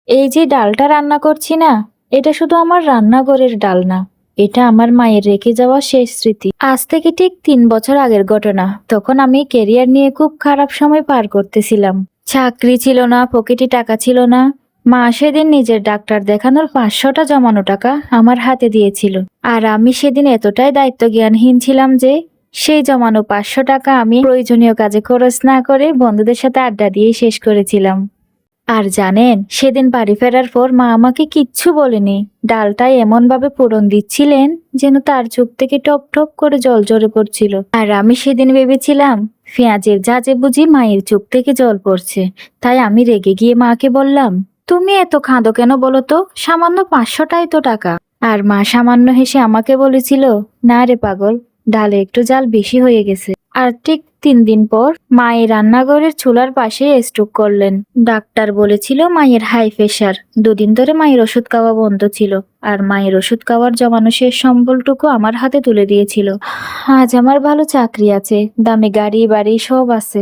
এই যে ডালটা রান্না করছি না, এটা শুধু আমার রান্নাঘরের ডাল না, এটা আমার মায়ের রেখে যাওয়া শেষ স্মৃতি। আজ থেকে ঠিক 3 বছর আগের ঘটনা। তখন আমি কেরিয়ার নিয়ে খুব খারাপ সময় পার করতেছিলাম। চাকরি ছিল না, পকেটে টাকা ছিল না। মা সেদিন নিজের ডাক্তার দেখানোর 500টা জমানো টাকা আমার হাতে দিয়েছিল। আর আমি সেদিন এতটাই দায়িত্ব জ্ঞানহীন ছিলাম যে সেই জমানো 500 টাকা আমি প্রয়োজনীয় কাজে খরচ না করে বন্ধুদের সাথে আড্ডা দিয়ে শেষ করেছিলাম। আর জানেন, সেদিন বাড়ি ফেরার পর মা আমাকে কিচ্ছু বলেনি। ডালটাই এমন ভাবে ফোড়ন দিচ্ছিলেন যেন তার চোখ থেকে টপ টপ করে জল ঝরে পড়ছিল। আর আমি সেদিন ভেবেছিলাম পেঁয়াজের ঝাঁজে বুঝি মায়ের চোখ থেকে জল পড়ছে। তাই আমি রেগে গিয়ে মাকে বললাম, তুমি এত কাঁদো কেন বলো তো, সামান্য 500টাই তো টাকা। আর মা সামান্য হেসে আমাকে বলেছিল, না রে পাগল, ডালে একটু জাল বেশি হয়ে গেছে। আর ঠিক 3 দিন পর মায়ের রান্নাঘরের চুলার পাশে স্ট্রোক করলেন। ডাক্তার বলেছিল মায়ের হাই প্রেশার। 2 দিন ধরে মায়ের ওষুধ খাওয়া বন্ধ ছিল। আর মায়ের ওষুধ খাওয়ার জমানো শেষ সম্বলটুকু আমার হাতে তুলে দিয়েছিল। আজ আমার ভালো চাকরি আছে, দামি গাড়ি বাড়ি সব আছে,